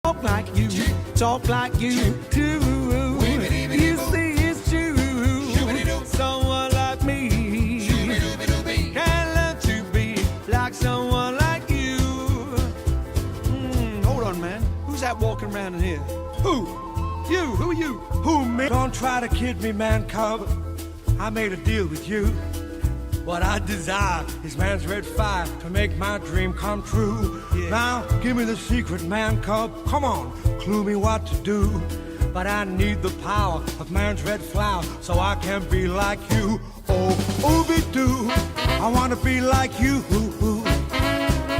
Talk like you, talk like you do. You see it's true. Someone like me can learn to be like someone like you. Hold on, man. Who's that walking around in here? Who? You? Who are you? Who, me? Don't try to kid me, man cub. I made a deal with you. What I desire is man's red fire to make my dream come true. Yeah. Now, give me the secret, man cub. Come on, clue me what to do. But I need the power of man's red flower so I can be like you. Oh, ooby-doo, I want to be like you.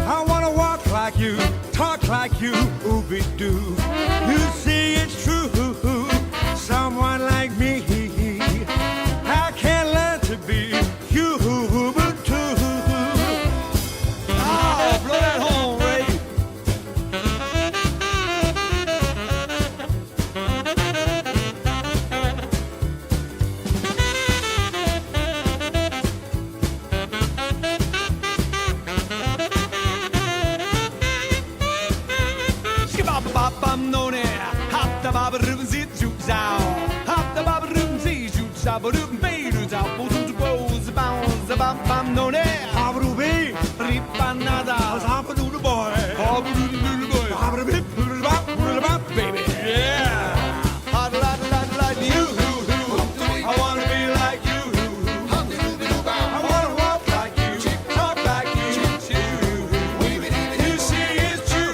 I want to walk like you, talk like you, ooby-doo. You see it's true, someone like me. I can't learn to be you, but too. Oh, blow that horn, Ray. Skibababam no ne, hop the babaroom zit joops out, hop the babaroom zit joops out, baroom beidus out, boom goes bounce, bam no ne, Abba-doo-bee, ripanada, abba-doo the boy, boy, abba-doo-bee-boo-doo-bop, baby, yeah, hot like you, I wanna be like you, I wanna walk like you, talk like you too. You see it's true,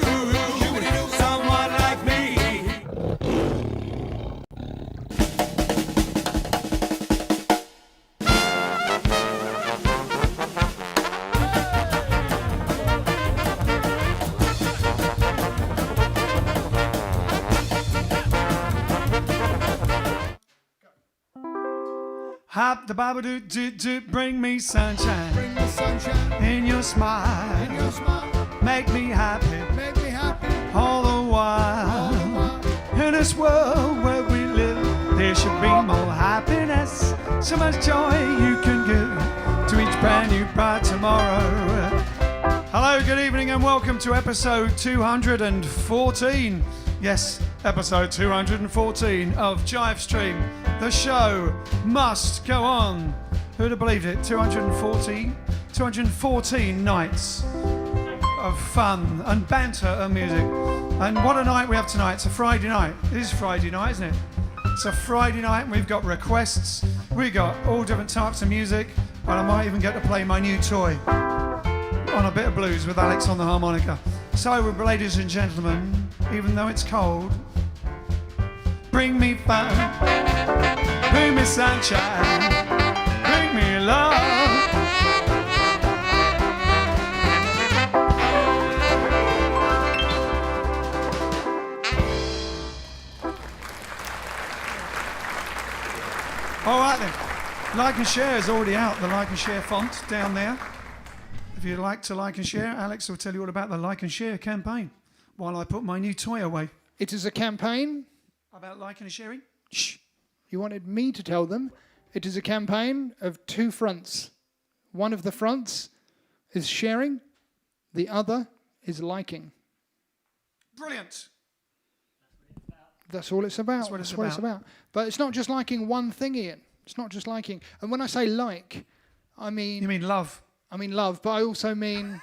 someone like me. Hop the baba do do do, bring me sunshine. Bring the sunshine In your smile, in your smile. make me happy Make me happy. all the while. In this world where we live, there should be more happiness. So much joy you can give to each brand new bright tomorrow. Hello, good evening, and welcome to episode 214. Yes, episode 214 of JiveStream. The show must go on. Who'd have believed it? 214 nights of fun and banter and music. And what a night we have tonight. It's a Friday night. It is Friday night, isn't it? It's a Friday night and we've got requests. We've got all different types of music. And I might even get to play my new toy on a bit of blues with Alex on the harmonica. So, ladies and gentlemen, even though it's cold, bring me fun, bring me sunshine, bring me love. All right then, like and share is already out, the like and share font down there. If you'd like to like and share, Alex will tell you all about the like and share campaign while I put my new toy away. It is a campaign. About liking and sharing? Shh. You wanted me to tell them. It is a campaign of two fronts. One of the fronts is sharing. The other is liking. Brilliant. That's all it's about. That's what it's about. But it's not just liking one thing, Ian. It's not just liking. And when I say like, I mean... You mean love? I mean love, but I also mean...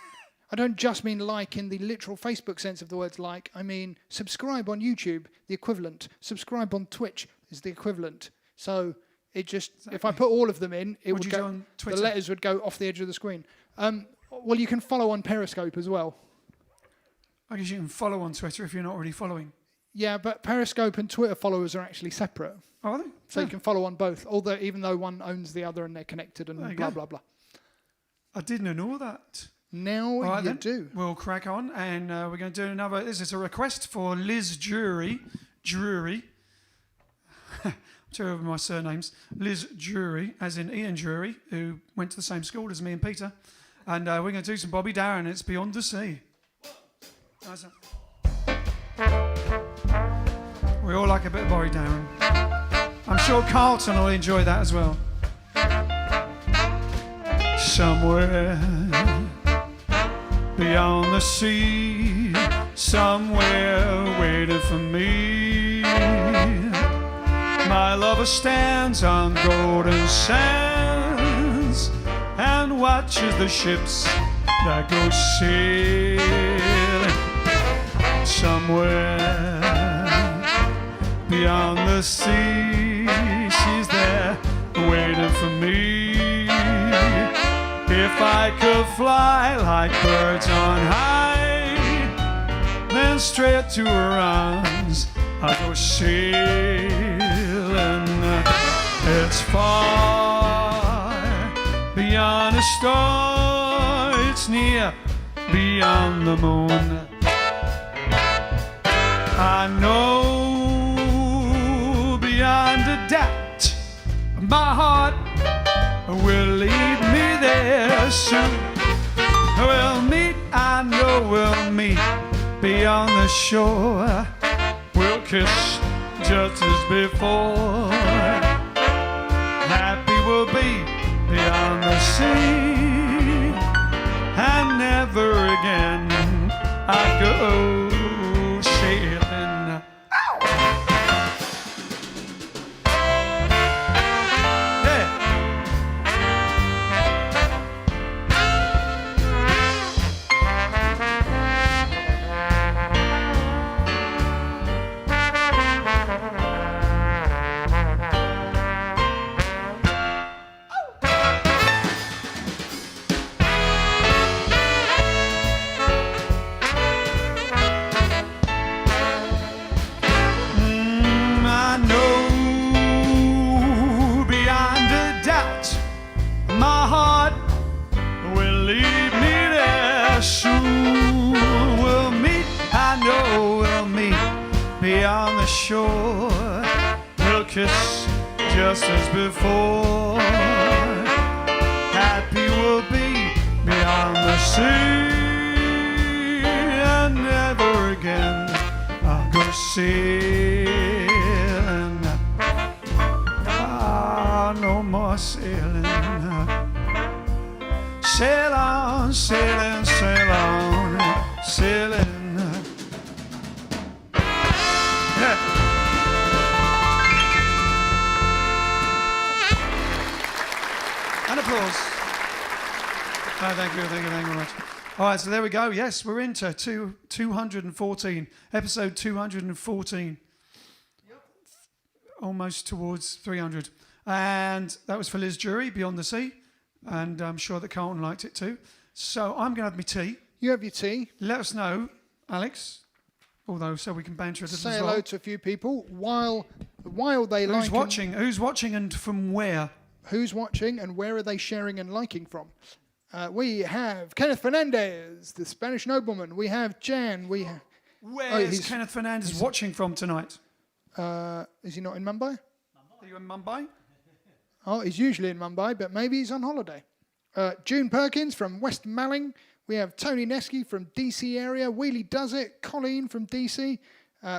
I don't just mean like in the literal Facebook sense of the words like. I mean subscribe on YouTube, the equivalent. Subscribe on Twitch is the equivalent. So it just... Exactly. If I put all of them in, it would go... On Twitter? The letters would go off the edge of the screen. Well, you can follow on Periscope as well. I guess you can follow on Twitter if you're not already following. Yeah, but Periscope and Twitter followers are actually separate. Oh, are they? So you can follow on both, although even though one owns the other and they're connected and blah, blah, blah. I didn't know that. Now you do. We'll crack on, and we're going to do another... This is a request for Liz Drury. Two of my surnames. Liz Drury, as in Ian Drury, who went to the same school as me and Peter. And we're going to do some Bobby Darin. It's Beyond the Sea. Nice. We all like a bit of Bobby Darin. I'm sure Carlton will enjoy that as well. Somewhere beyond the sea, somewhere waiting for me. My lover stands on golden sands and watches the ships that go sailing. Somewhere beyond the sea, she's there waiting for me. If I could fly like birds on high, then straight to her arms I'd go sailing. It's far beyond a star, it's near beyond the moon. I know beyond a doubt my heart will lead me there soon. We'll meet, I know we'll meet beyond the shore. We'll kiss just as before. Happy we'll be beyond the sea, and never again I go sailing. Beyond the shore, we'll kiss just as before. Happy we'll be beyond the sea, and never again I'll go sailing. Ah, no more sailing. Sail on, sailing, sail on, sailing. And applause. Thank you very much. All right, so there we go. Yes, we're into 214, episode 214. Yep. Almost towards 300. And that was for Liz Jury, Beyond the Sea. And I'm sure that Carlton liked it too. So I'm going to have my tea. You have your tea. Let us know, Alex, although so we can banter it as well. Say hello to a few people while they like. Who's watching and from where? Who's watching and where are they sharing and liking from? We have Kenneth Fernandez, the Spanish nobleman. We have Jan. Where's Kenneth Fernandez watching from tonight? Is he not in Mumbai? Are you in Mumbai? Oh, he's usually in Mumbai, but maybe he's on holiday. June Perkins from West Malling. We have Tony Neski from DC area. Wheelie Does It. Colleen from DC.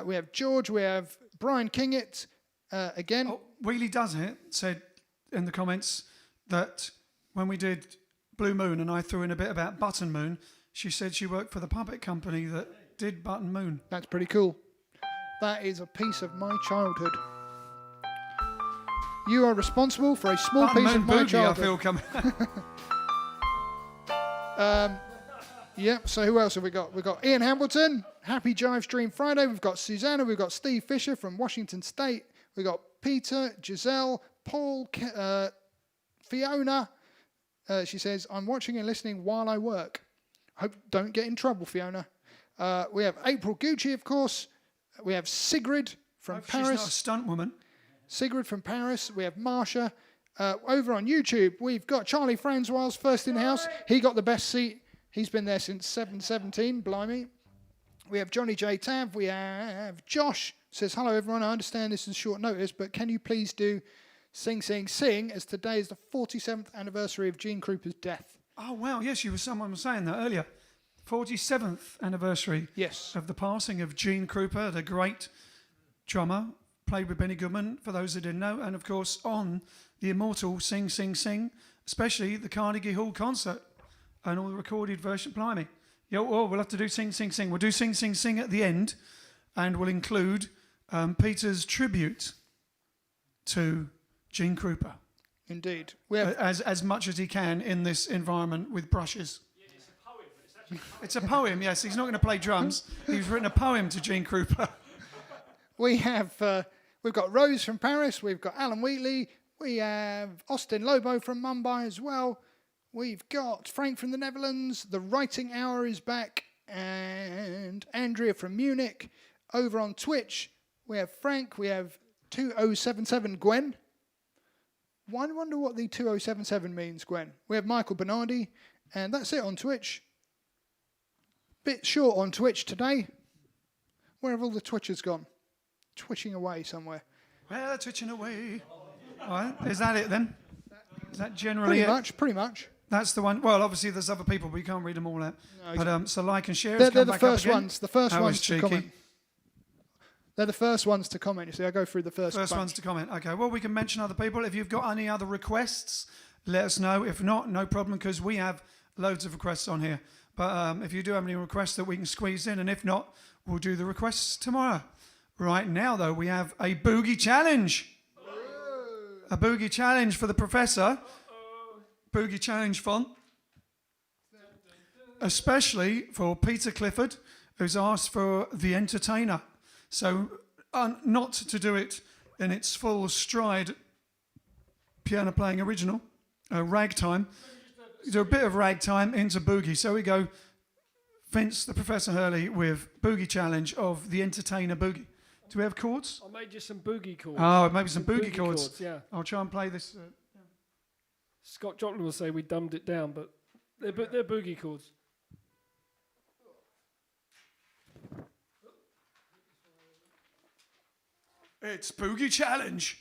We have George. We have Brian Kingett again. Oh, Wheelie Does It said in the comments that when we did Blue Moon and I threw in a bit about Button Moon, she said she worked for the puppet company that did Button Moon. That's pretty cool. That is a piece of my childhood. You are responsible for a small Button piece Moon of my boogie, childhood. I feel coming. Yep, so who else have we got? We've got Ian Hamilton, happy JiveStream Friday. We've got Susanna, we've got Steve Fisher from Washington State. We've got Peter, Giselle, Paul, Fiona. She says, I'm watching and listening while I work. Hope don't get in trouble, Fiona. We have April Gucci, of course. We have Sigrid from Paris. She's not a stunt woman. Sigrid from Paris. We have Marsha. Over on YouTube, we've got Charlie Francois first in the house. He got the best seat. He's been there since 7:17, blimey. We have Johnny J. Tav. We have Josh. Says, hello, everyone. I understand this is short notice, but can you please do Sing, Sing, Sing, as today is the 47th anniversary of Gene Krupa's death. Oh, wow. Yes, someone was saying that earlier. 47th anniversary of the passing of Gene Krupa, the great drummer, played with Benny Goodman, for those that didn't know, and, of course, on the immortal Sing, Sing, Sing, especially the Carnegie Hall concert and all the recorded version. Blimey. Yeah, well, we'll have to do Sing, Sing, Sing. We'll do Sing, Sing, Sing at the end, and we'll include Peter's tribute to Gene Krupa. Indeed. We have As much as he can in this environment with brushes. Yeah, it's a poem, but it's actually a poem. It's a poem, yes. He's not going to play drums. He's written a poem to Gene Krupa. we have we've got Rose from Paris, we've got Alan Wheatley, we have Austin Lobo from Mumbai as well. We've got Frank from the Netherlands, The Writing Hour is back, and Andrea from Munich. Over on Twitch, we have Frank, we have 2077 Gwen. I wonder what the 2077 means, Gwen. We have Michael Bernardi, and that's it on Twitch. Bit short on Twitch today. Where have all the Twitchers gone? Twitching away somewhere. Well, they're twitching away. All right, is that it then? Is that generally it? Pretty much. That's the one. Well, obviously there's other people, but we can't read them all out. No, But so like and share. They're the first ones. The first That was ones to cheeky. comment. They're the first ones to comment. You see, I go through the first bunch. ones to comment. Okay. Well, we can mention other people. If you've got any other requests, let us know. If not, no problem, because we have loads of requests on here. But if you do have any requests that we can squeeze in, and if not, we'll do the requests tomorrow. Right now, though, we have a boogie challenge. A boogie challenge for the professor. Boogie challenge font. Especially for Peter Clifford, who's asked for The Entertainer. So, not to do it in its full stride, piano playing original, ragtime. Do a bit of ragtime into boogie. So we go, Vince, the Professor Hurley, with boogie challenge of The Entertainer boogie. Do we have chords? I made you some boogie chords. Oh, maybe some boogie chords. Yeah. I'll try and play this. Scott Joplin will say we dumbed it down, but they're boogie chords. It's boogie challenge.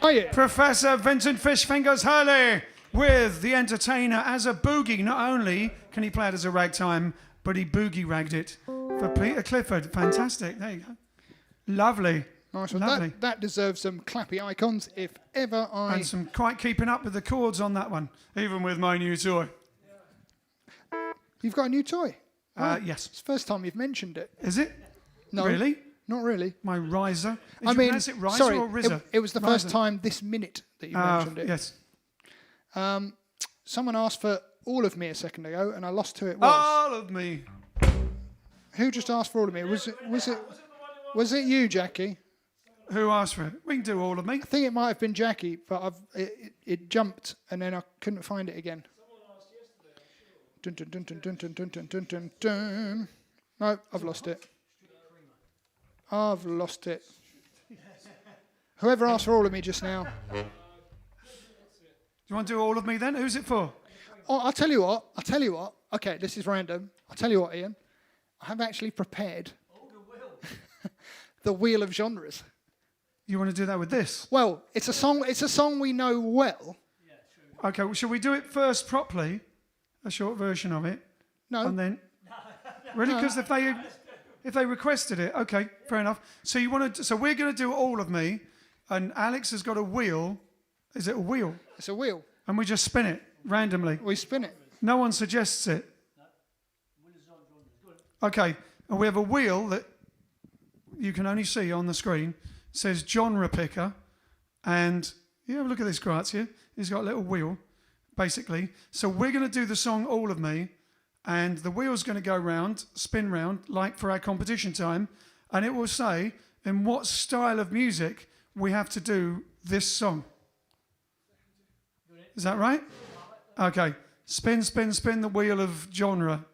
Oh, yeah. Professor Vincent Fishfingers Hurley with the entertainer as a boogie. Not only can he play it as a ragtime, but he boogie ragged it for Peter Clifford. Fantastic. There you go. Lovely. Nice one. Lovely. That deserves some clappy icons if ever I... And some quite keeping up with the chords on that one, even with my new toy. You've got a new toy? Yes. It's the first time you've mentioned it. Is it? No. Really? Not really. My riser? Did I you mean, pronounce it riser sorry, or riser? it was the Riser. first time this minute that you mentioned it. Yes. Someone asked for all of me a second ago, and I lost who it was. All of me. Who just asked for all of me? Was it you, Jackie? Who asked for it? We can do all of me. I think it might have been Jackie, but it jumped, and then I couldn't find it again. Dun, dun, dun, dun, dun, dun, dun, dun, dun, dun, dun. No, I've lost it. I've lost it. Whoever asked for all of me just now. Do you want to do all of me then? Who's it for? Oh, I'll tell you what. Okay, this is random. I'll tell you what, Ian. I have actually prepared the wheel of genres. You want to do that with this? Well, it's a song we know well. Okay, well, shall we do it first properly? A short version of it? No. And then... Really? Because if they requested it, okay, fair enough. So you want to? So we're going to do all of me, and Alex has got a wheel. Is it a wheel? It's a wheel. And we just spin it randomly. We spin it. No one suggests it. Okay, and we have a wheel that you can only see on the screen. It says genre picker, and you have a look at this Grazia. He's got a little wheel, basically. So we're going to do the song All of Me, and the wheel's going to go round, spin round, like for our competition time, and it will say in what style of music we have to do this song. Is that right? Okay. Spin, spin, spin the wheel of genre.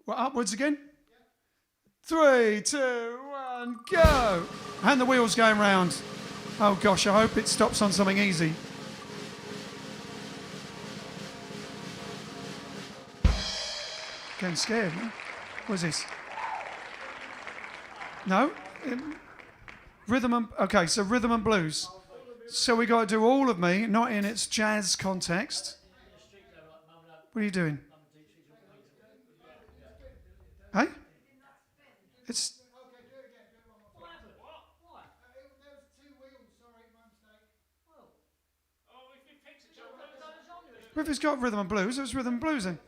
Well, upwards again? 3, 2, 1, go! And the wheel's going round. Oh gosh, I hope it stops on something easy. Getting scared, huh? What's this? No? Rhythm and... Okay, so rhythm and blues. So we got to do all of me, not in its jazz context. What are you doing? Hey? It's... If it's got rhythm and blues, it was rhythm and blues then.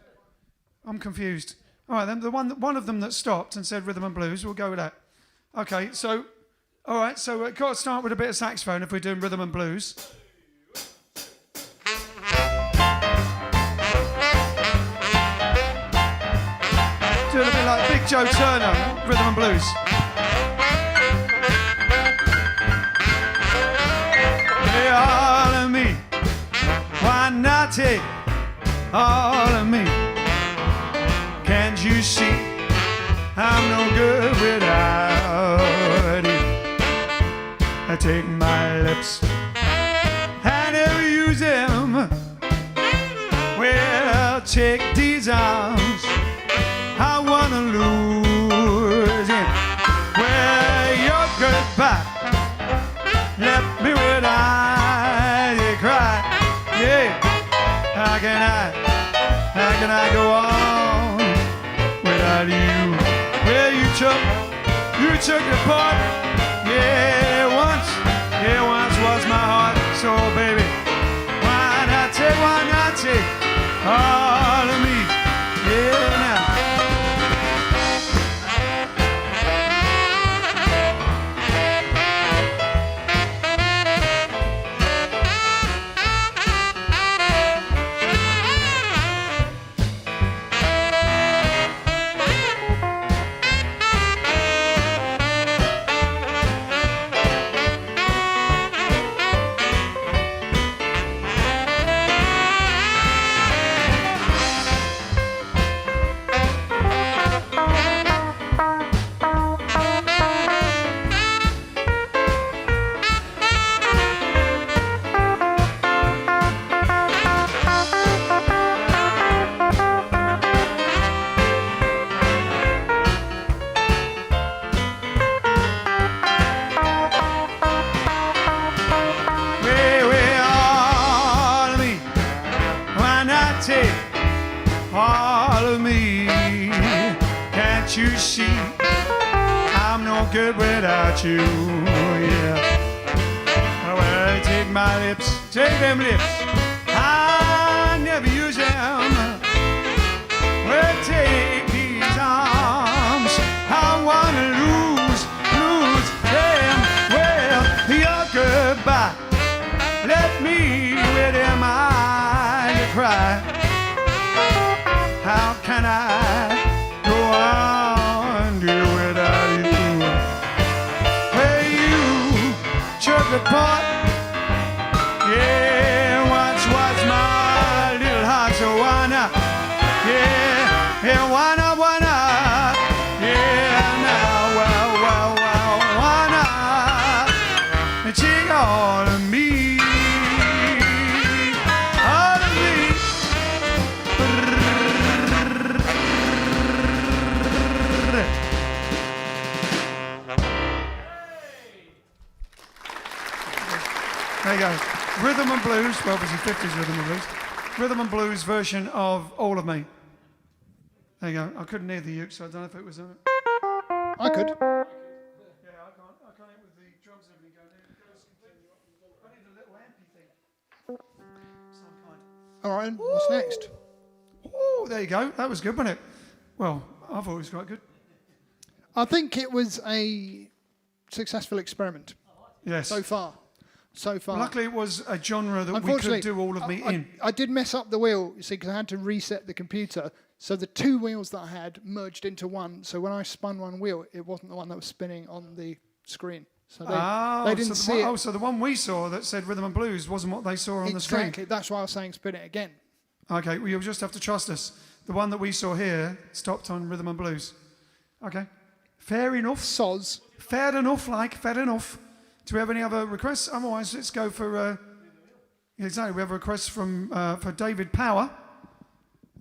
I'm confused. All right, then the one of them that stopped and said rhythm and blues, we'll go with that. Okay, so, all right, so we've got to start with a bit of saxophone if we're doing rhythm and blues. Do a little bit like Big Joe Turner, rhythm and blues. Hey, all of me, why not take all of me? Can't you see I'm no good without you? I take my lips, I never use them. Well, take these arms, I wanna lose it. Well, your goodbye left me with eyes that cry. Yeah, how can I go on without you? Well, you took the part. Yeah, once was my heart. So, baby, why not take all of me? Yeah, now. good without you, yeah. Well, take my lips, take them lips, I never use them. Well, take these arms, I wanna lose them. Well, your goodbye left me with them eyes to cry. How can I go on, dear, without you? Well, you took the part, yeah, once was my little heart, so why not? Yeah, why not, yeah, now, well, why not? Take all of me, all of me. There you go. Rhythm and blues, well, obviously 50s rhythm and blues. Rhythm and blues version of All of Me. There you go. I couldn't hear the uke, so I don't know if it was. I could. Yeah, I can't hear with the drums and everything going in. I need a little ampy thing. Some kind. All right, what's next? Oh, there you go. That was good, wasn't it? Well, I thought it was quite good. I think it was a successful experiment Yes. so far. Luckily, it was a genre that we could do All of Me in. I did mess up the wheel, you see, because I had to reset the computer. So the two wheels that I had merged into one. So when I spun one wheel, it wasn't the one that was spinning on the screen. So they didn't see it. Oh, so the one we saw that said Rhythm and Blues wasn't what they saw on the screen. Exactly. That's why I was saying spin it again. Okay, well, you'll just have to trust us. The one that we saw here stopped on Rhythm and Blues. Okay. Fair enough. Soz. Fair enough. Do we have any other requests? Otherwise, let's go for... exactly, we have a request from for David Power,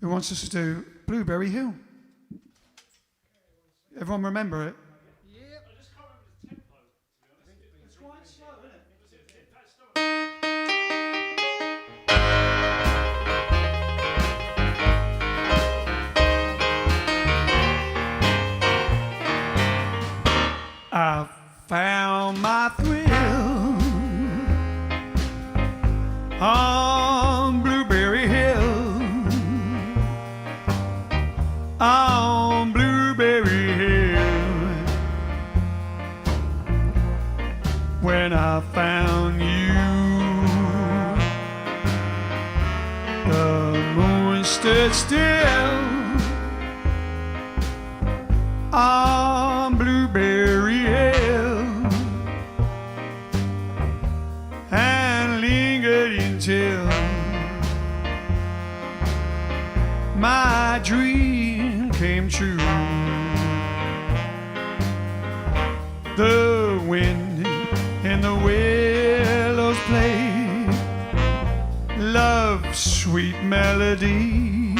who wants us to do Blueberry Hill. Everyone remember it? Yeah. I just can't remember the tempo, to be honest. It's quite slow, isn't it? I found my thrill on Blueberry Hill, on Blueberry Hill, when I found you. The moon stood still on Blueberry Hill and lingered until my dream came true. The wind and the willows play love's sweet melody.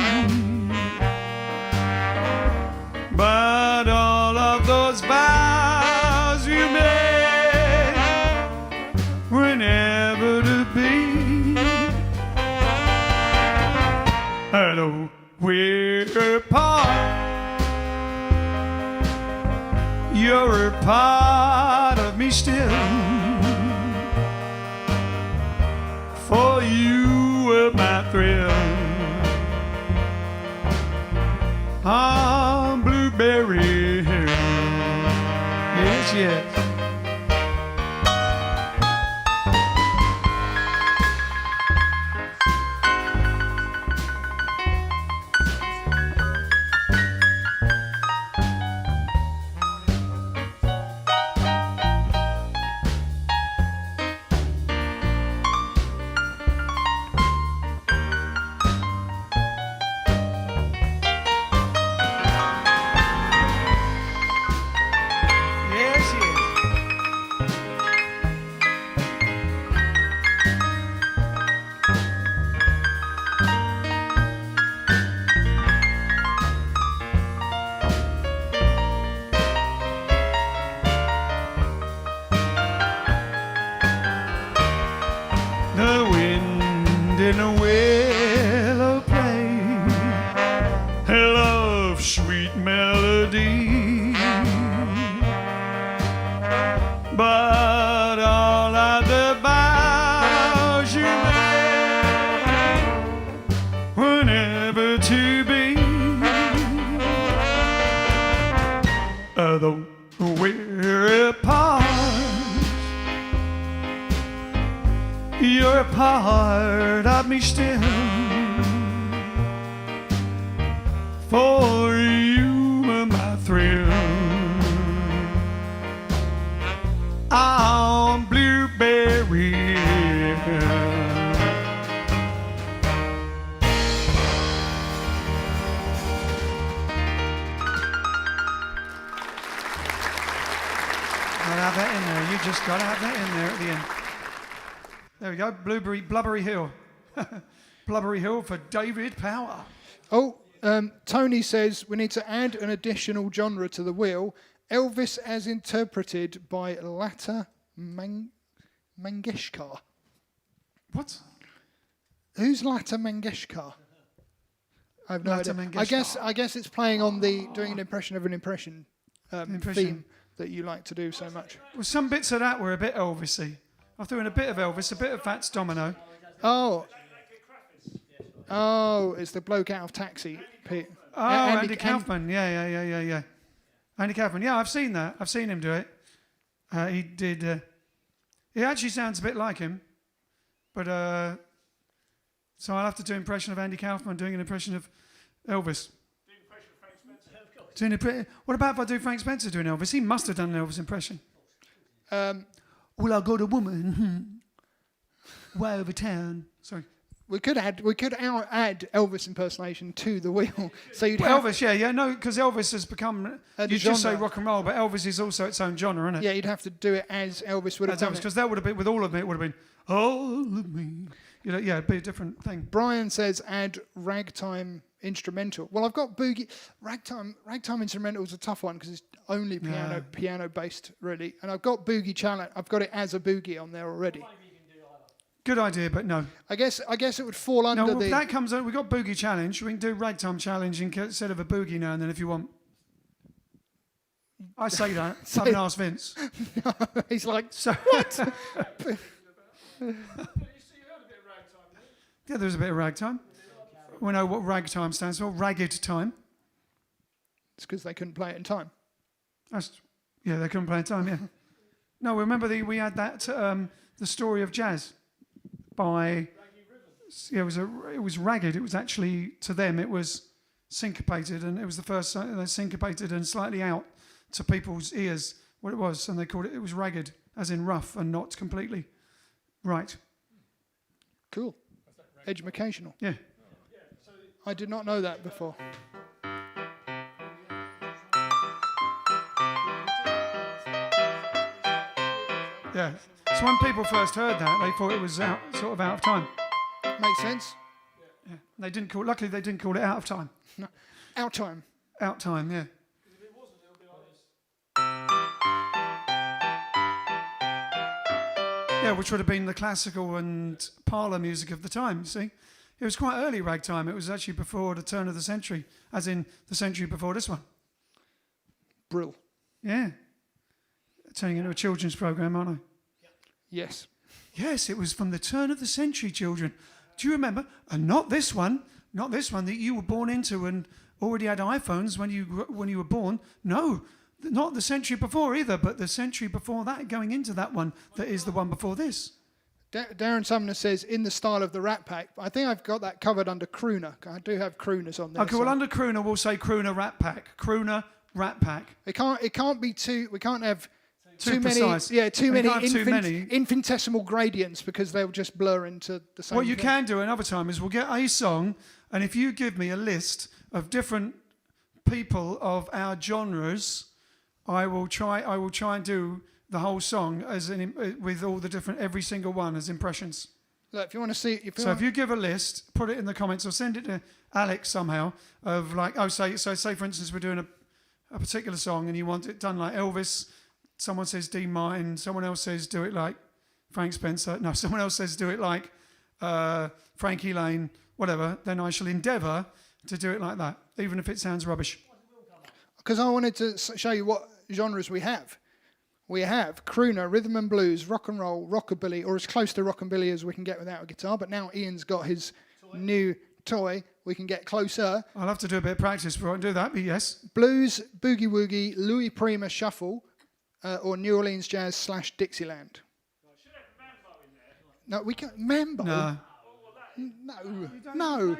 But all of those vows you made were never to be. Hello, we're apart. You're a part of me still. For you were my thrill. On Blueberry Hill. Yes, yes. but all of the vows you made were never to be. Though we're apart, you're a part of me still. For you were my thrill. On Blueberry Hill. Gotta have that in there. You just gotta have that in there at the end. There we go. Blubbery Hill. Blubbery Hill for David Power. Oh, Tony says we need to add an additional genre to the wheel. Elvis as interpreted by Lata Mangeshkar. What? Who's Lata Mangeshkar? I have no Lata idea. Mangeshkar. I guess it's playing on the doing an impression of an impression theme that you like to do so much. Well, some bits of that were a bit Elvis-y. I threw in a bit of Elvis, a bit of Fats Domino. Oh, it's the bloke out of Taxi. Oh, Andy Kaufman. Yeah. Andy Kaufman. Yeah, I've seen that. I've seen him do it. He did. He actually sounds a bit like him, but so I'll have to do an impression of Andy Kaufman doing an impression of Elvis. What about if I do Frank Spencer doing Elvis? He must have done an Elvis impression. Well, I got a woman way over town. Sorry. We could add Elvis impersonation to the wheel. So you'd Well, have, Elvis, no, because Elvis has become. You just say genre. rock and roll, but Elvis is also its own genre, isn't it? yeah, you'd have to do it as Elvis would have done it. Because that would have been with all of it. It would have been all of me. It'd be a different thing. Brian says add ragtime instrumental. Well, I've got boogie. Ragtime instrumental is a tough one because it's only piano based really. And I've got boogie challenge. I've got it as a boogie on there already. Good idea, but no. I guess it would fall under No, the. that comes. We've got boogie challenge. We can do ragtime challenge instead of a boogie now and then if you want. I say that. I haven't asked Vince. He's like, So what? Yeah, there's a bit of ragtime. We know what ragtime stands for. Ragged time. It's because they couldn't play it in time. They couldn't play in time. Yeah. No, remember we had that the story of jazz by. Yeah, it was ragged. It was actually to them it was syncopated, and it was the first syncopated and slightly out to people's ears what it was, and they called it. It was ragged, as in rough and not completely right. Cool. Educational. Yeah. I did not know that before. Yeah. So when people first heard that, they thought it was out of time. Makes sense. Yeah. Luckily, they didn't call it out of time. No. Out time. Out time, yeah. Yeah, which would have been the classical and parlour music of the time, you see. It was quite early ragtime. It was actually before the turn of the century, as in the century before this one. Brill. Yeah. Turning into a children's programme, aren't I? Yes. Yes, it was from the turn of the century, children. Do you remember? And not this one, that you were born into and already had iPhones when you were born. No, not the century before either, but the century before that, going into that one that is the one before this. Darren Sumner says, in the style of the Rat Pack. I think I've got that covered under crooner. I do have crooners on there. Okay, well, under crooner, we'll say crooner Rat Pack. Crooner Rat Pack. It can't be too. We can't have Too many. precise. Yeah, too We many, can't have too many. infinitesimal gradients because they'll just blur into the same. What you thing. can do another time is we'll get a song, and if you give me a list of different people of our genres, I will try and do the whole song with all the different, every single one as impressions. Look, if you want to see, If you give a list, put it in the comments or send it to Alex somehow of like, say for instance we're doing a particular song and you want it done like Elvis. Someone says D Martin, someone else says do it like Frank Spencer. No, someone else says do it like Frankie Lane, whatever. Then I shall endeavour to do it like that, even if it sounds rubbish. because I wanted to show you what genres we have. We have crooner, rhythm and blues, rock and roll, rockabilly, or as close to rockabilly as we can get without a guitar. But now Ian's got his new toy, we can get closer. I'll have to do a bit of practice before I can do that, but yes. Blues, boogie woogie, Louis Prima shuffle, or New Orleans jazz / Dixieland. No, we can't. Mambo? No. No.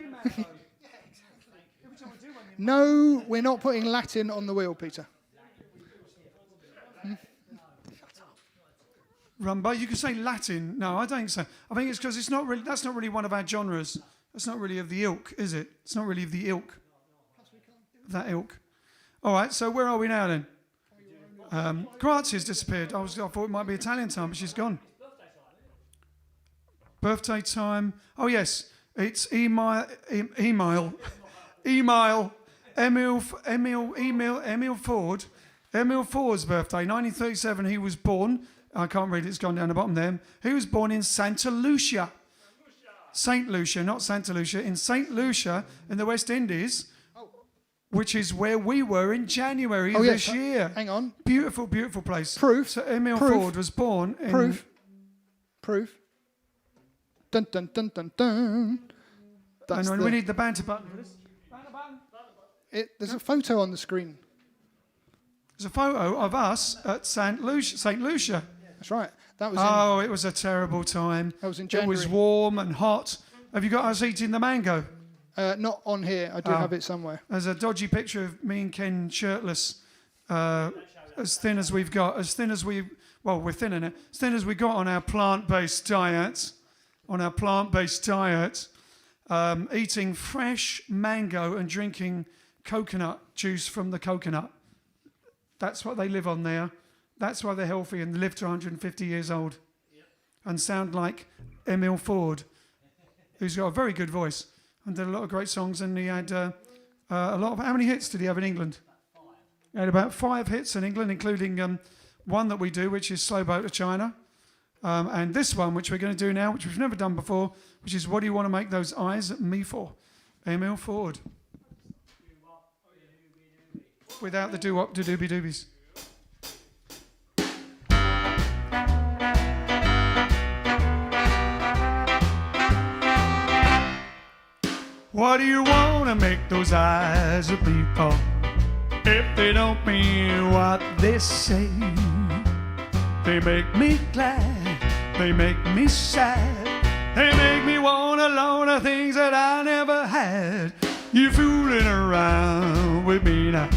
No, we're not putting Latin on the wheel, Peter. Rumba, you can say Latin. No, I don't think so. I think it's because it's not really. That's not really one of our genres. That's not really of the ilk, is it? It's not really of the ilk. That ilk. All right. So where are we now then? Grazia's disappeared. I thought it might be Italian time, but she's gone. Birthday time. Oh yes, it's Emil Ford. Emil Ford's birthday, 1937. He was born. I can't read it, it's gone down the bottom there. He was born in Santa Lucia. St. Lucia, not Santa Lucia. In St. Lucia in the West Indies, which is where we were in January this year. Hang on. Beautiful, beautiful place. Proof. So Emil Ford was born in... Proof. Dun, dun, dun, dun, dun. And we need the banter button for this. Banter button. There's a photo on the screen. There's a photo of us at St. Lucia. That's right. That was it was a terrible time. That was in January. It was warm and hot. Have you got us eating the mango? Not on here. I do have it somewhere. There's a dodgy picture of me and Ken shirtless, as thin as we've got, we're thinner now, as thin as we got on our plant-based diet, eating fresh mango and drinking coconut juice from the coconut. That's what they live on there. That's why they're healthy and live to 150 years old. Yep. And sound like Emil Ford, who's got a very good voice and did a lot of great songs. And he had a lot of... How many hits did he have in England? He had about 5 hits in England, including one that we do, which is Slow Boat to China. And this one, which we're going to do now, which we've never done before, which is What Do You Want to Make Those Eyes at Me For? Emil Ford. Without the doo-wop, do-dooby-doobies. What do you want to make those eyes of me for? If they don't mean what they say. They make me glad, they make me sad. They make me want a lot of things that I never had. You fooling around with me now.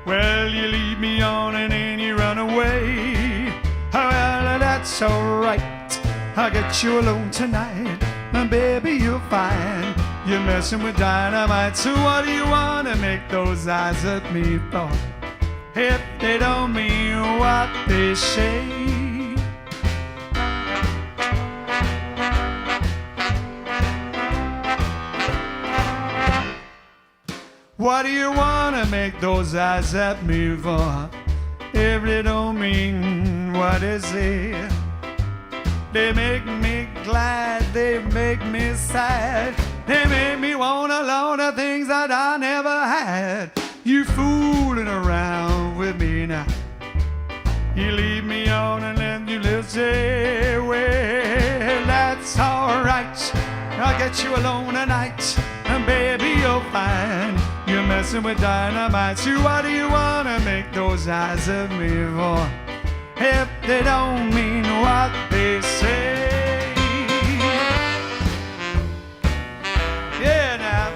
Well, you lead me on and then you run away. Well, that's alright, I'll get you alone tonight. And baby, you're fine, you're messing with dynamite. So what do you want to make those eyes at me for? If they don't mean what they say. What do you want to make those eyes at me for? If they don't mean what they say. They make me glad, they make me sad. They make me want a lot of things that I never had. You fooling around with me now. You leave me on and then you say, well, that's alright, I'll get you alone tonight. And baby, you're fine, you're messing with dynamite. So what do you want to make those eyes of me for? If they don't mean what they say. Yeah, now.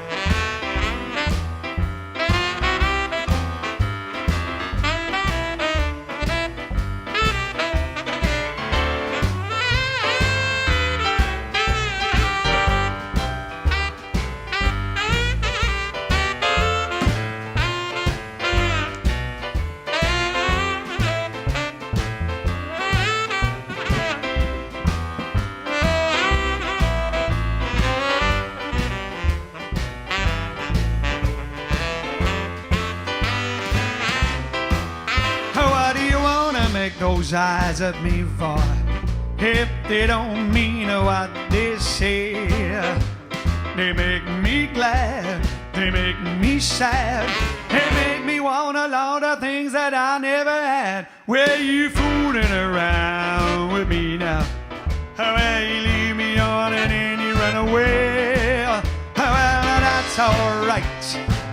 Those eyes at me for, if they don't mean what they say. They make me glad, They make me sad. They make me want a lot of things that I never had. Well, you fooling around with me now. Well, you leave me on and then you run away. Well, that's alright.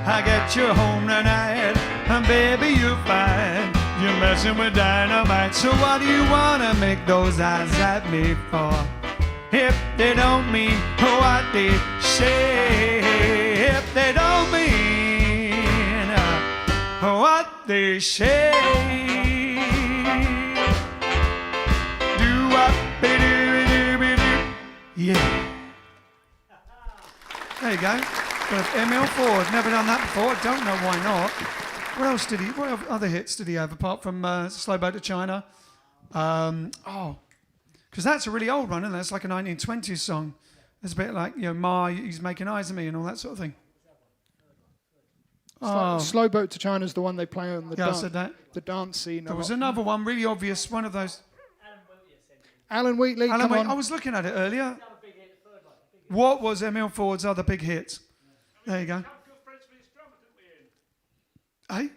I get you home tonight. And baby, you're fine. You're messing with dynamite. So what do you wanna make those eyes at me for? If they don't mean what they say, if they don't mean what they say, yeah. There you go. With Emil Ford. Never done that before. Don't know why not. What else did he? What other hits did he have apart from Slow Boat to China? Because that's a really old one, isn't it? It's like a 1920s song. It's a bit like, you know, Ma, he's making eyes at me and all that sort of thing. Slow Boat to China's the one they play on the I said that. The dance scene. There was another one, really obvious, one of those. Alan Wheatley, come on. I was looking at it earlier. What was Emil Ford's other big hit? There you go. Hey?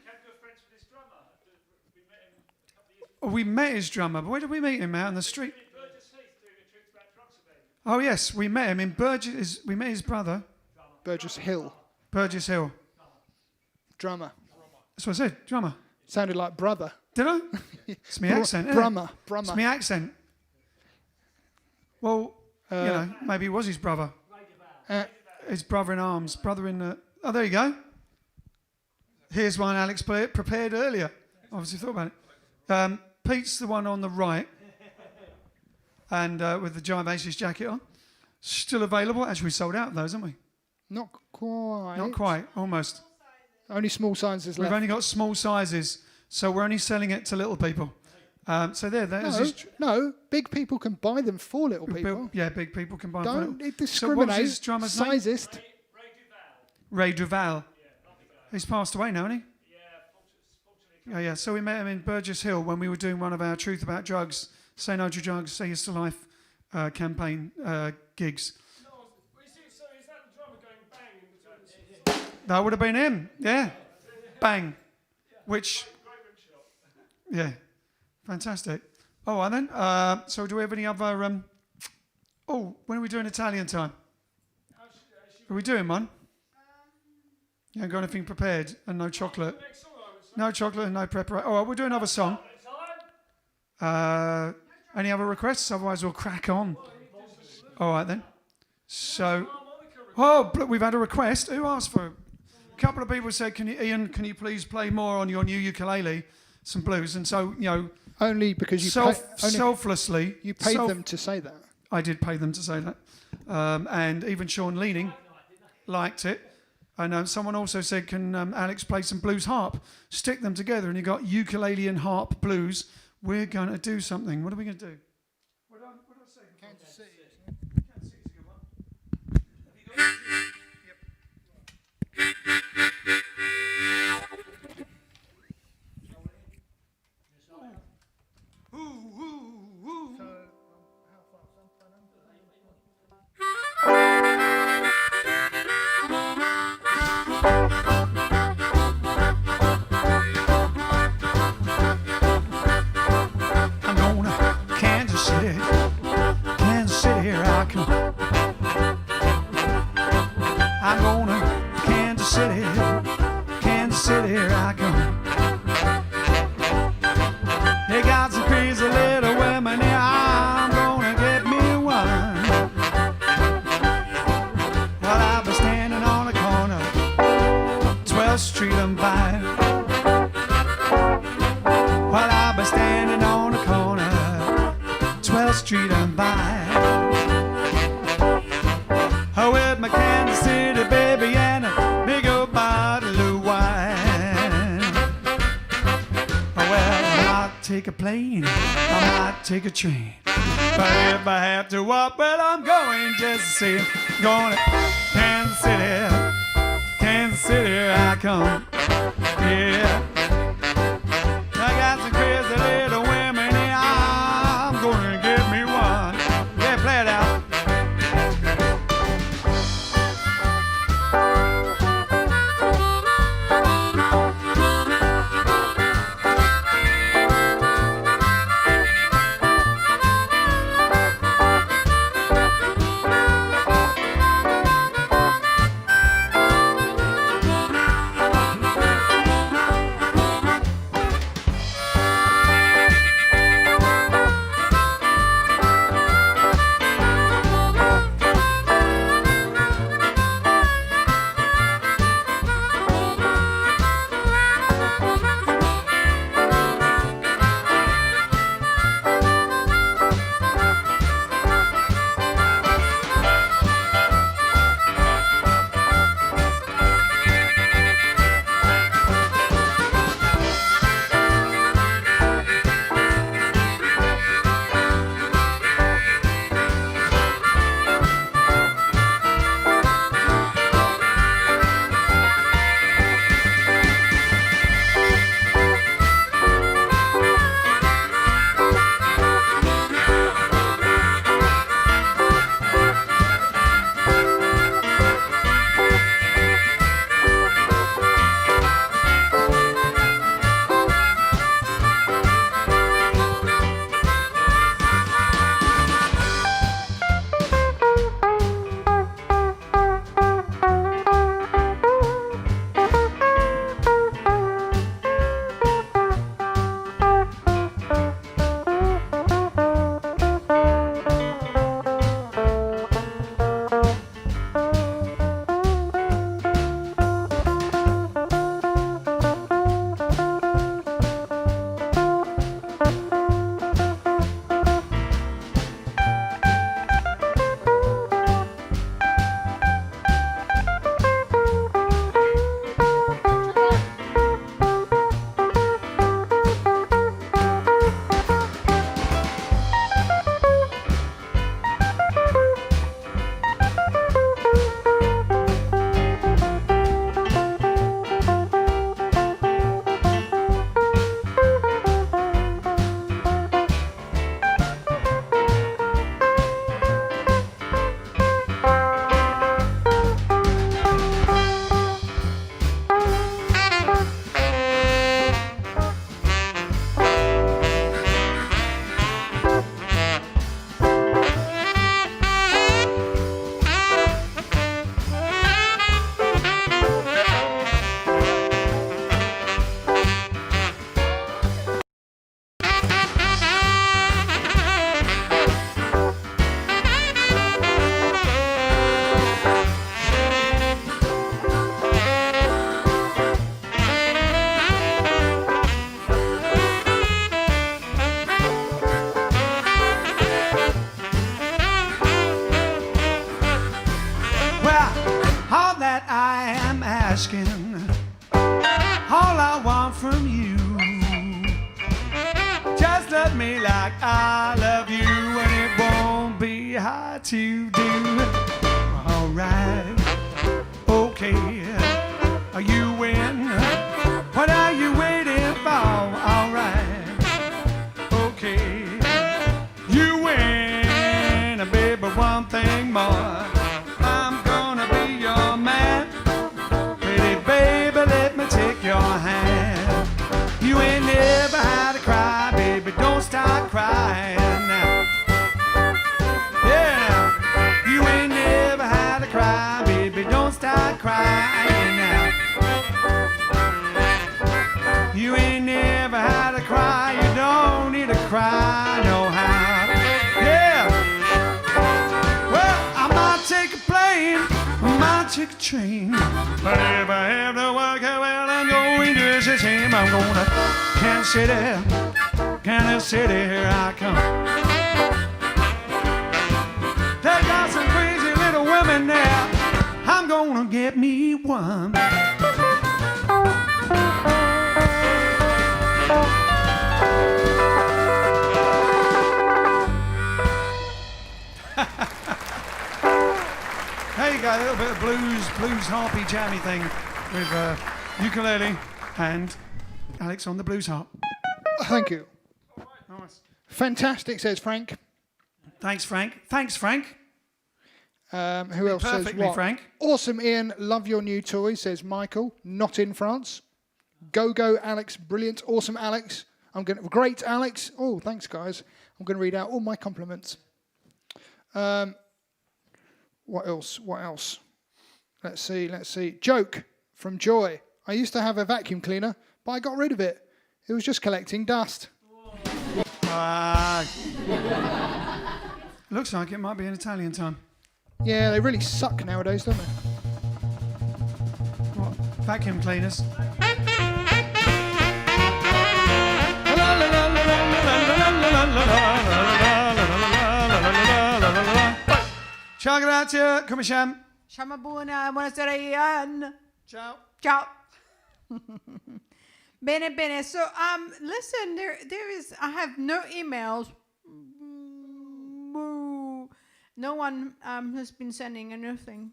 We met his drummer, but where did we meet him? Out on the street? Oh yes, we met him in Burgess. We met his brother. Burgess Hill. Burgess Hill. Drummer. That's what I said. Drummer. Sounded like brother. Did I? It's me accent. Isn't Brummer. it? Brummer. It's me accent. Well, you know, maybe it was his brother. His brother in arms. Brother in the. Oh, there you go. Here's one Alex prepared earlier. Obviously thought about it. Pete's the one on the right. And with the Jive Aces jacket on. Still available. Actually, we sold out of those, haven't we? Not quite. Not quite. Almost. Only small sizes We've left. only got small sizes. So we're only selling it to little people. So No, big people can buy them for little people. Yeah, big people can buy them. Don't discriminate. So what was his drummer's name? Sizist. Ray Duval. He's passed away now, hasn't he? Yeah, yeah. So we met him in Burgess Hill when we were doing one of our Truth About Drugs, Say No to Drugs, Say Yes to Life campaign gigs. So is that the drummer going bang in between the That would have been him, yeah. Bang. Which, yeah, fantastic. Oh, and then, so do we have any other, when are we doing Italian time? Are we doing one? You haven't got anything prepared and no chocolate? No chocolate and no preparation. Oh, we'll do another song. Any other requests? Otherwise we'll crack on. All right then. So, we've had a request. Who asked for it? A couple of people said, Ian, can you please play more on your new ukulele, some blues? And so, you know, Only because you selflessly. You paid them to say that. I did pay them to say that. And even Sean Leaning liked it. And someone also said, can Alex play some blues harp? Stick them together and you got ukulele and harp blues. We're going to do something. What are we going to do? What did I say? Kansas City. Kansas City's a good one. Have you got it? Yep. Ooh, ooh, ooh. I'm going to Kansas City. Kansas City, here I come. I'm going to Kansas City. Kansas City, here I come. They got some crazy little women here. I'm gonna get me one. Well, I'll be standing on the corner, 12th Street and Vine. Well, I'll be standing on the corner, 12th Street and Vine. With my Kansas City baby and a big old bottle of wine. Well, I might take a plane, I might take a train, but if I have to walk, well, I'm going just to see it. Going to Kansas City, Kansas City, here I come. Yeah, I got some crazy little women here. I'm gonna get me one. Yeah, play it out. asking. All I want from you, just love me like I love you, and it won't be hard to do. Alright, okay, you win. What are you waiting for? Alright, okay, you win. Baby, one thing more, I'm gonna be your man. Pretty baby, let me take your hand. You ain't never had to cry, baby, don't start crying now. Yeah, you ain't never had to cry, baby, don't start crying now. You ain't never had to cry, you don't need to cry no how. Yeah, well, I might take a plane, I might take a train, but if I have to work, well, I'm going to the same. I'm going to Kansas City, here I come. They got some crazy little women there, I'm gonna get me one. There you go, a little bit of blues harpy jammy thing with ukulele and Alex on the blues harp. Thank you. Nice. Fantastic, says Frank. Thanks, Frank. Thanks, Frank. Who else says Perfectly, what? Frank. Awesome, Ian. Love your new toy, says Michael. Not in France. Go, Alex. Brilliant. Awesome, Alex. Great, Alex. Oh, thanks, guys. I'm going to read out all my compliments. What else? Let's see. Joke from Joy. I used to have a vacuum cleaner, but I got rid of it. It was just collecting dust. Looks like it might be in Italian time. Yeah, they really suck nowadays, don't they? What? Vacuum cleaners. Ciao, grazie, come siamo? Siamo buonasera Ian. Ciao. Ciao. Bene. So, listen, there is, I have no emails. Boo. No one has been sending anything.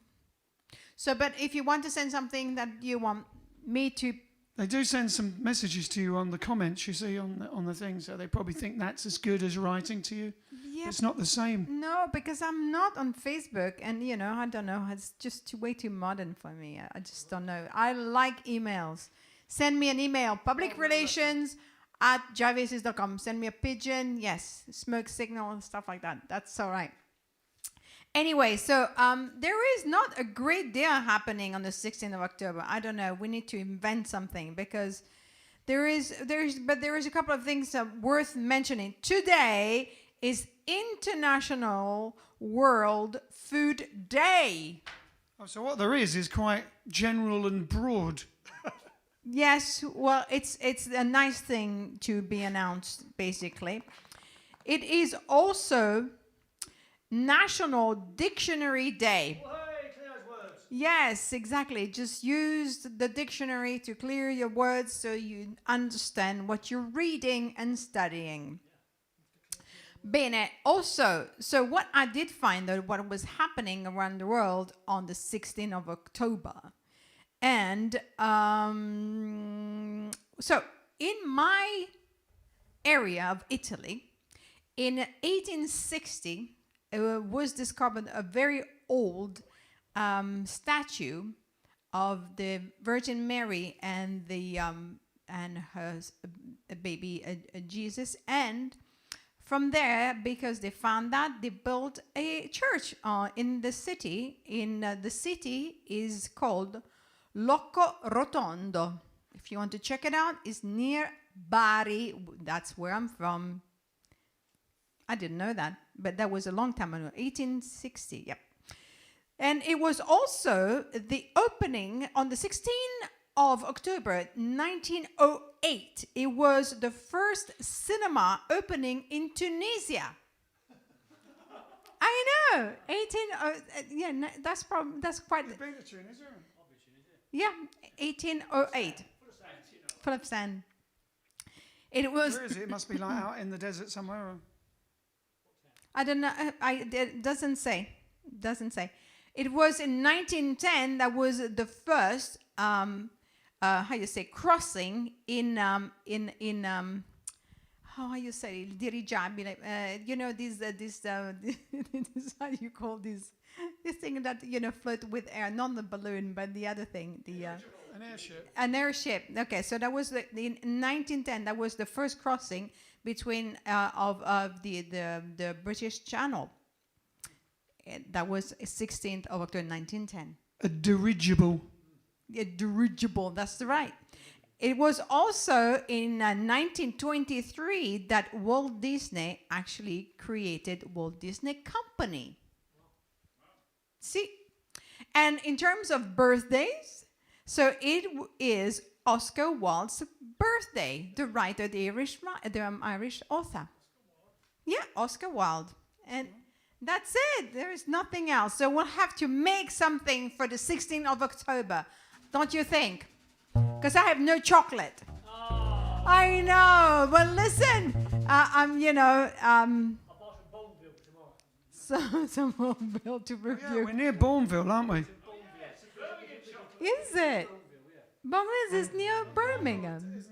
So, but if you want to send something that you want me to... They do send some messages to you on the comments, you see, on the thing, so they probably think that's as good as writing to you. Yeah, it's not the same. No, because I'm not on Facebook, and, I don't know, it's just way too modern for me. I just don't know. I like emails. Send me an email, publicrelations@jiveaces.com. Send me a pigeon, yes, smoke signal and stuff like that. That's all right. Anyway, so there is not a great deal happening on the 16th of October. I don't know. We need to invent something because there is a couple of things worth mentioning. Today is International World Food Day. Oh, so what there is quite general and broad. Yes, well, it's a nice thing to be announced, basically. It is also National Dictionary Day. Well, hey, clear those words. Yes, exactly. Just use the dictionary to clear your words so you understand what you're reading and studying. Bene, also, so what I did find though, what was happening around the world on the 16th of October. And so in my area of Italy, in 1860, was discovered a very old statue of the Virgin Mary and the and her baby Jesus, and from there, because they found that, they built a church in the city. The city is called Locco Rotondo. If you want to check it out, it's near Bari. That's where I'm from. I didn't know that, but that was a long time ago, 1860, yep. And it was also the opening on the 16th of October, 1908. It was the first cinema opening in Tunisia. I know, that's quite... You've been to Tunisia? Yeah, 1808. Full of sand. It was. Where is it? It must be like out in the desert somewhere. Or... I don't know. It doesn't say. Doesn't say. It was in 1910 that was the first how you say crossing in how you say dirigibile. You know this this how do you call this thing that float with air, not the balloon but the other thing, An airship. An airship. Okay, so that was in 1910. That was the first crossing between of the British Channel. That was 16th of October 1910. A dirigible. A dirigible. That's right. It was also in 1923 that Walt Disney actually created Walt Disney Company. See, and in terms of birthdays, so it is Oscar Wilde's birthday, the writer, the Irish author. Yeah, Oscar Wilde. And that's it. There is nothing else. So we'll have to make something for the 16th of October, don't you think? Because I have no chocolate. Oh. I know. But listen, some Bourneville to review. Yeah, we're near Bourneville, aren't we? Is it? Bourneville is near Birmingham.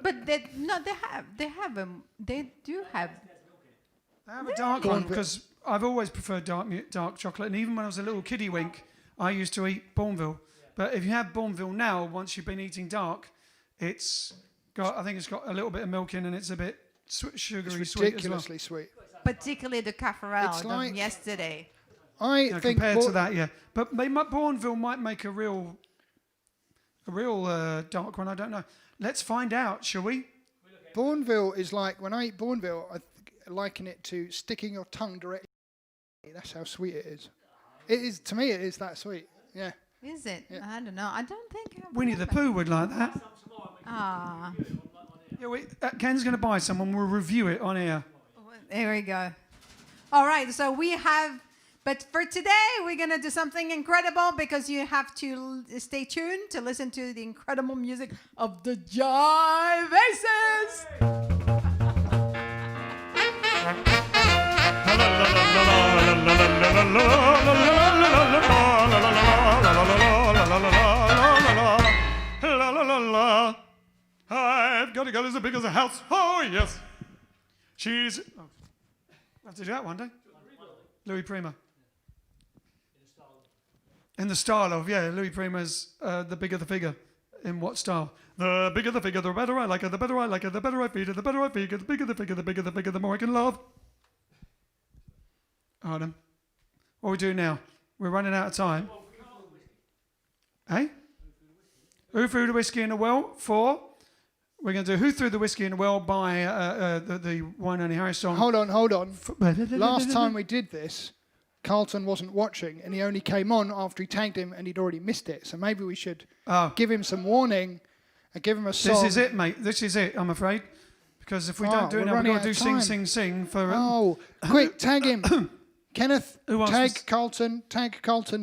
But they do have. They have a dark one because I've always preferred dark chocolate, and even when I was a little kiddie wink, I used to eat Bourneville. But if you have Bourneville now, once you've been eating dark, I think it's got a little bit of milk in, and it's a bit sugary, It's sweet as well. ridiculously sweet. Particularly the caffarel It's like- from yesterday. I think compared to that, yeah. But Bourneville might make a real dark one. I don't know. Let's find out, shall we? Bourneville is like, when I eat Bourneville, I liken it to sticking your tongue directly. That's how sweet it is. It is, to me, it is that sweet. Yeah. Is it? Yeah. I don't know. I don't think. Winnie the Pooh would like that. Ah, Yeah, Ken's going to buy some and we'll review it on air. there we go. All right. So we have, but for today, we're going to do something incredible because you have to stay tuned to listen to the incredible music of the Jive Aces. I've got a girl as big as a house. Oh, yes. She's... Oh. I have to do that one day. Louis Prima. In the style of, yeah, Louis Prima's The Bigger the Figure. In what style? The bigger the figure, the better I like her, the better I like her, the better I feed her, the better I feed her, the bigger the figure, the bigger the figure, the more I can love. Adam, what are we doing now? We're running out of time. Eh? Who Threw the Whiskey in the Well? 4. We're going to do Who Threw the Whiskey in the Well by the Wine Only Harris song. Hold on. Last time we did this, Carlton wasn't watching, and he only came on after he tagged him, and he'd already missed it. So maybe we should give him some warning and give him a song. This is it, mate. This is it, I'm afraid. Because if we don't do it now, we've got to do Sing, Sing, Sing for... Quick, tag him. Kenneth, Who tag Carlton,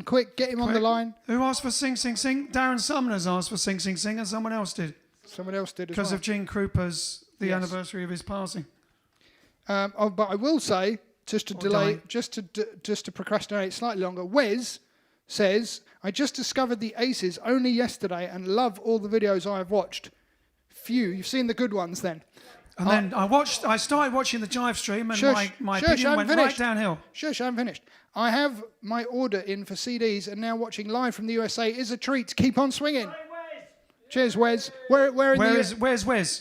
quick, get him on the line. Who asked for Sing, Sing, Sing? Darren Sumner's asked for Sing, Sing, Sing, and someone else did. Someone else did as Because well. of Gene Krupa's, the anniversary of his passing. But I will say, just to delay, just to procrastinate slightly longer, Wes says, I just discovered the Aces only yesterday and love all the videos I have watched. Phew, you've seen the good ones then. And then I started watching the JiveStream and my opinion went right downhill. Shush, I haven't finished. I have my order in for CDs and now watching live from the USA is a treat. Keep on swinging. Cheers, Wes. Where's Wes?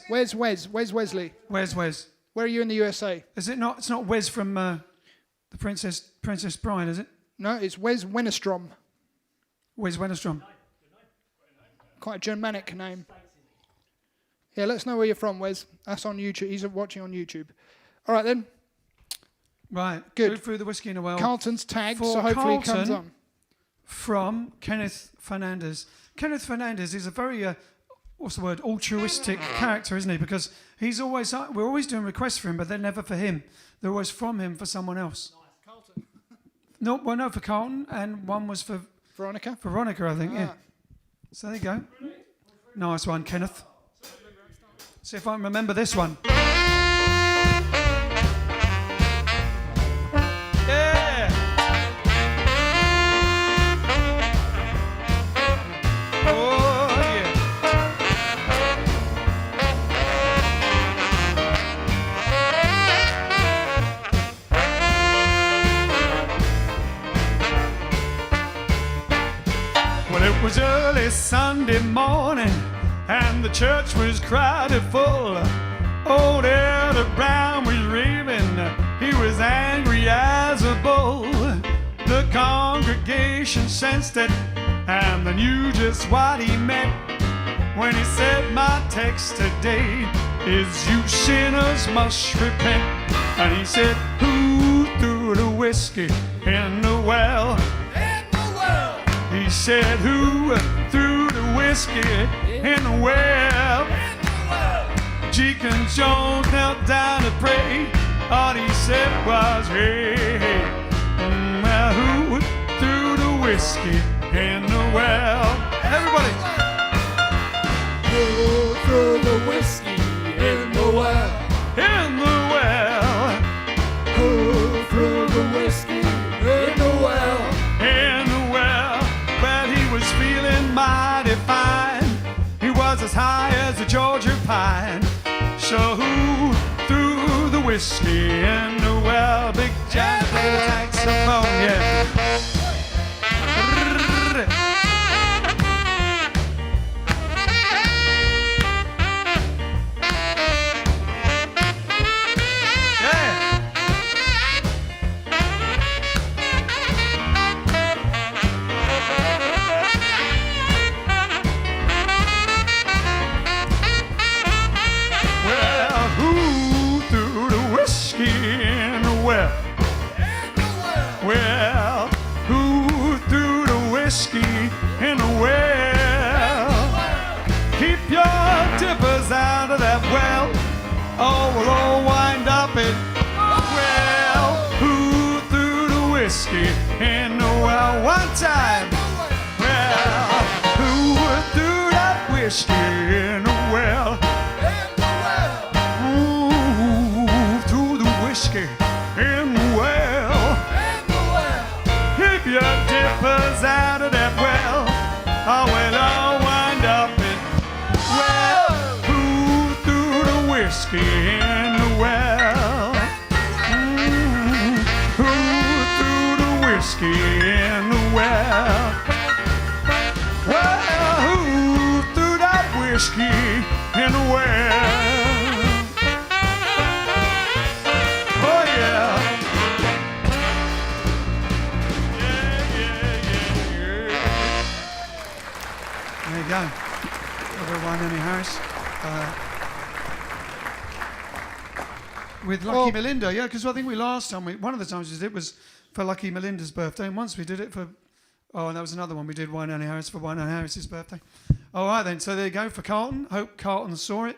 Where's Wesley? Where's Wes? Where are you in the USA? Is it not? It's not Wes from the Princess Bride, is it? No, it's Wes Wennerstrom. Wes Wennerstrom. Quite a Germanic name. Yeah, let us know where you're from, Wes. That's on YouTube. He's watching on YouTube. All right, then. Right. Good. Who Threw the Whiskey in the Well? Carlton's tagged, For so hopefully he comes Carlton, on. From Kenneth Fernandez. Kenneth Fernandez is a very, altruistic character, isn't he? Because he's always, we're always doing requests for him, but they're never for him. They're always from him for someone else. Carlton. No, for Carlton, and one was for Veronica. Veronica, I think, yeah. Ah. So there you go. Nice one, Kenneth. See if I can remember this one. Yeah! Oh, yeah. Well, it was early Sunday morning, and the church was crowded full. Old Elder Brown was raving, he was angry as a bull. The congregation sensed it, and they knew just what he meant when he said, my text today is you sinners must repent. And he said, who threw the whiskey in the well? He said, who threw the whiskey in the well? Deacon Jones knelt down to pray. All he said was, hey, hey. Well, who threw the whiskey in the well? Everybody. Who threw the whiskey in the well? In the well. Who threw the whiskey in the well? In the well. Well, he was feeling mighty fine. He was as high as a Georgia pine. So who threw the whiskey in the well? Big John played the saxophone, yeah. Well, who threw the whiskey in the well? Keep your dippers out of that well, or we'll all wind up in. Well, who threw the whiskey in the well? One time. Well, who threw that whiskey in the well? Who threw the whiskey in the well? Keep your dippers out of that well, or we'll all wind up in. Well, who threw the whiskey in the well? Who threw the whiskey in the well? Well, who threw that whiskey in the well? Oh yeah. There you go. Over Wine Annie Harris. With Lucky Melinda, yeah, because I think last time, one of the times we did it was for Lucky Melinda's birthday, and once we did it for, and that was another one we did, Wine Annie Harris for Wine Annie Harris's birthday. All right then, so there you go for Carlton. Hope Carlton saw it.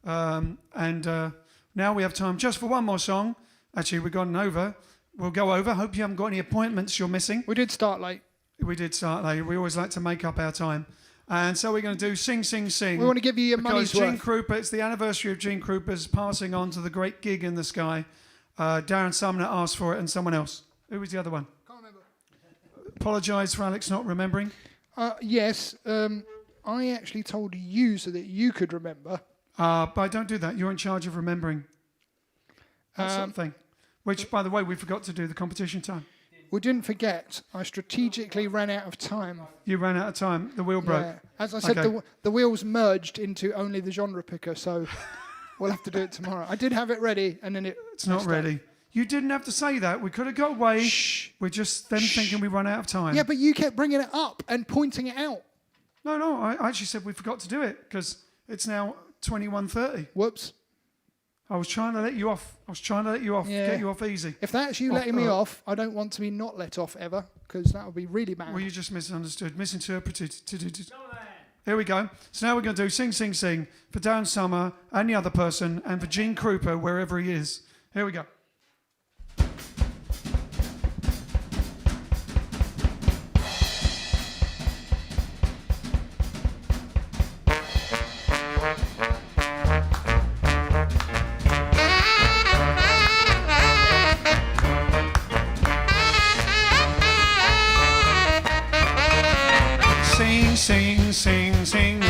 Now we have time just for one more song. Actually, we've gone over. We'll go over. Hope you haven't got any appointments you're missing. We did start late. We did start late. We always like to make up our time. And so we're going to do Sing, Sing, Sing. We want to give you your money's Because Gene worth. Krupa, it's the anniversary of Gene Krupa's passing on to the great gig in the sky. Darren Sumner asked for it and someone else. Who was the other one? Can't remember. Apologise for Alex not remembering. Yes, I actually told you so that you could remember. But don't do that. You're in charge of remembering. That sort of thing. Which, by the way, we forgot to do the competition time. We didn't forget. I strategically ran out of time. You ran out of time. The wheel broke. Yeah. As I said, Okay. the wheels merged into only the genre picker, so we'll have to do it tomorrow. I did have it ready, and then It's not ready. You didn't have to say that. We could have got away. Shh. We're just then thinking we run out of time. Yeah, but you kept bringing it up and pointing it out. No. I actually said we forgot to do it because it's now 21:30. Whoops. I was trying to let you off. Yeah. Get you off easy. If that's you letting me off, I don't want to be not let off ever, because that would be really bad. Well, you just misinterpreted. Here we go. So now we're going to do Sing, Sing, Sing for Darren Summer and the other person, and for Gene Krupa, wherever he is. Here we go. Sing, sing, sing, sing.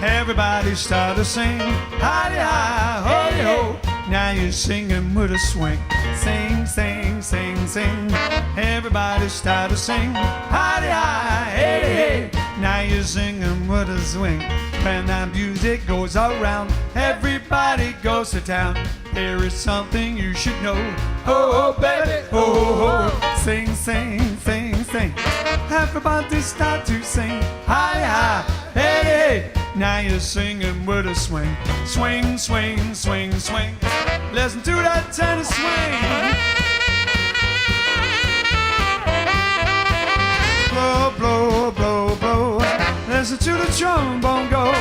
Everybody start to sing. Hi-di-hi, ho-di-ho. Now you're singing with a swing. Sing, sing, sing, sing. Everybody start to sing. Hi-di-hi, hey, hey. Now you're singing with a swing. When that music goes around, everybody goes to town. There is something you should know. Oh, oh baby, oh, oh, oh. Sing, sing, sing, sing. Everybody start to sing. Hi, hi, hey, hey. Now you're singing with a swing. Swing, swing, swing, swing. Listen to that tennis swing. Blow, blow, blow, blow. Listen to the trombone go.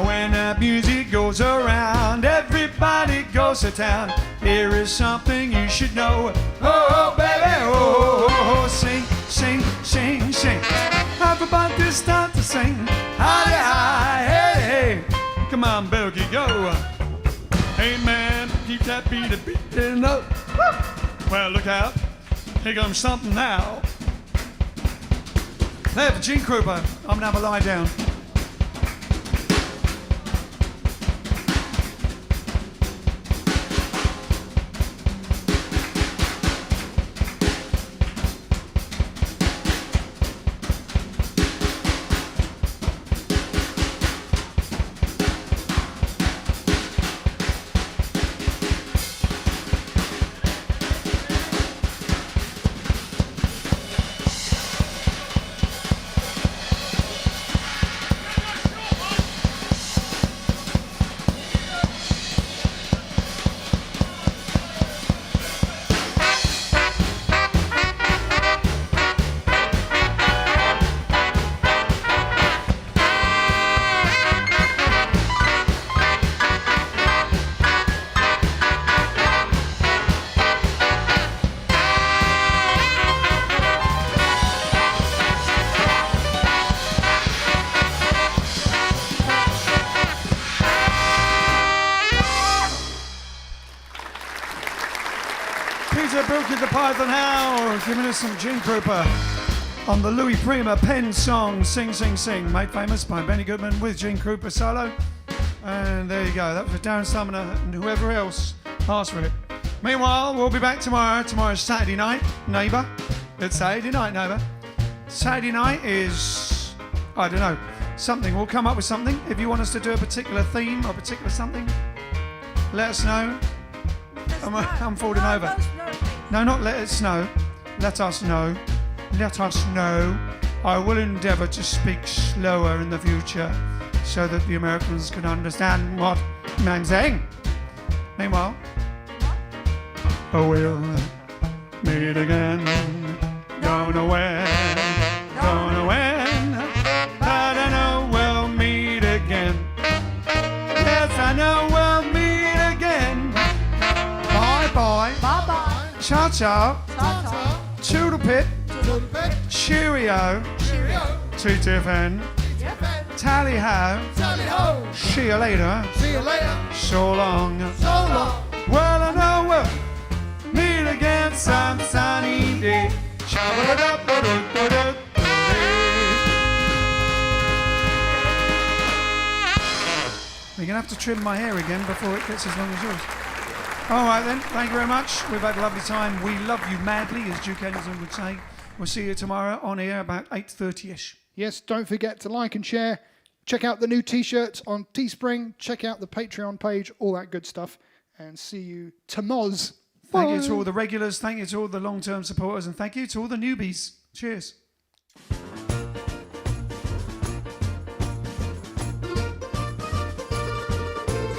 When that music goes around, everybody goes to town. Here is something you should know. Oh, baby, oh, oh, oh. Sing, sing, sing, sing. Everybody start to sing. Hi, hi, hey, hey. Come on, Bilky, go. Hey, man, keep that beat a beating up. Well, look out. Here comes something now. There for Gene Krupa. I'm gonna have a lie down. Bilky the Python Howl, giving us some Gene Krupa on the Louis Prima Penn song Sing Sing Sing, made famous by Benny Goodman with Gene Krupa solo. And there you go, that was for Darren Sumner and whoever else asked for it. Meanwhile, we'll be back tomorrow. Tomorrow's Saturday night, neighbour. It's Saturday night, neighbour. Saturday night is, I don't know, something. We'll come up with something. If you want us to do a particular theme or a particular something, let us know. I'm falling over. No, not let it snow. Let us know. Let us know. I will endeavour to speak slower in the future so that the Americans can understand what I'm saying. Meanwhile, we'll meet again. Don't know when, don't know when, but I know we'll meet again. Yes, I know we'll meet again. Bye bye. Bye bye. Ciao ciao. Ta-ta. Toodle pip. Cheerio. To Tiffin. Tally ho. See you later. So long. Well, I know we'll meet again some sunny day. We're going to have to trim my hair again before it gets as long as yours. All right then, thank you very much. We've had a lovely time. We love you madly, as Duke Ellington would say. We'll see you tomorrow on air about 8:30ish. Yes, don't forget to like and share. Check out the new T-shirts on Teespring. Check out the Patreon page, all that good stuff. And see you tomorrow. Thank you to all the regulars. Thank you to all the long-term supporters. And thank you to all the newbies. Cheers.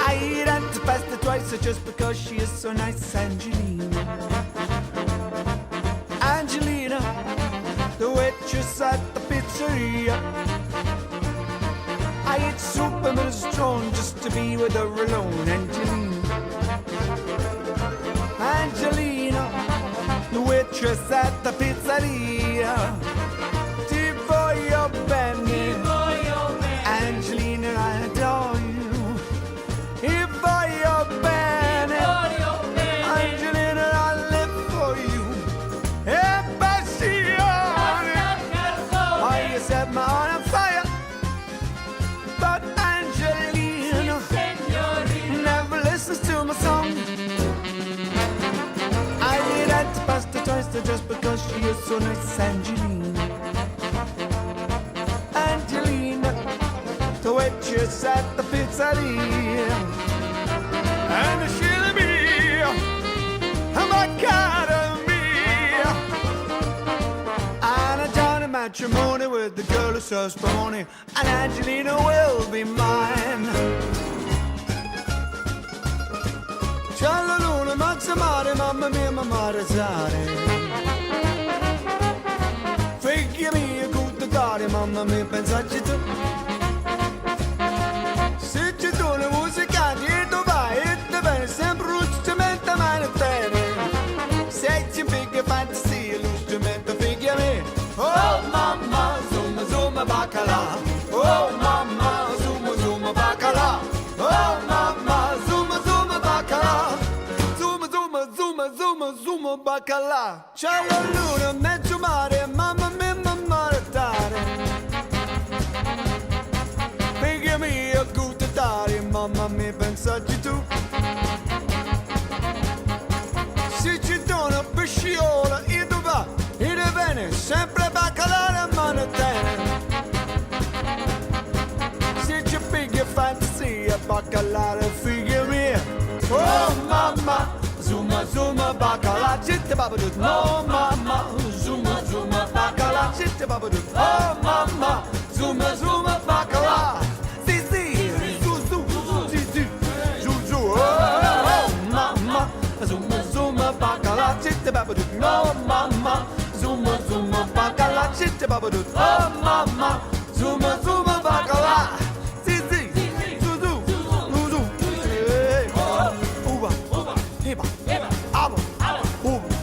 I eat Auntie Pasta twice just because she is so nice, Angelina. Angelina, the waitress at the pizzeria. I eat soup and minestrone just to be with her alone, Angelina. Angelina, the waitress at the pizzeria. Ti voglio bene. so nice, Angelina. Angelina, the waitress at the pizzeria. And she'll be my academy. And a Johnny matrimony with the girl who serves pony. And Angelina will be mine. Ciao Maximare, mamma mia, mamma rezare. Figli a good dare, mamma mia, pensaci tu. Se ci tu le musicali e tu vai, e te viene sempre un strumento a mano bene. Se ci figli fantasia, lo strumento figli a me. Oh mamma, zuma zuma bacala. Oh mamma, zuma zuma bacala. Oh mamma, zuma zuma bacala. Zuma bacala. C'è la luna, mezzo mare, mamma mia, mamma retare. Figlia mia, gute dare, mamma mia, pensaci tu. Se ci dona pesciola, e tu va, e ne viene, sempre bacalare, mano tene. Se ci figlia fantasia, bacalare, figlia mia. Oh mamma. Zuma zuma bacala, chitte babadoo. Oh mama, zuma zuma bacala, chitte babadoo. Oh mama, zuma zuma bacala. Zizi, zuzu, zizi, zuzu. Oh mama, zuma zuma bacala, chitte babadoo. Oh mama, zuma zuma bacala, chitte babadoo. Oh mama, zuma zuma bacala. Zizi, zuzu, zuzu. Uba, uba, hiba, abo, uba.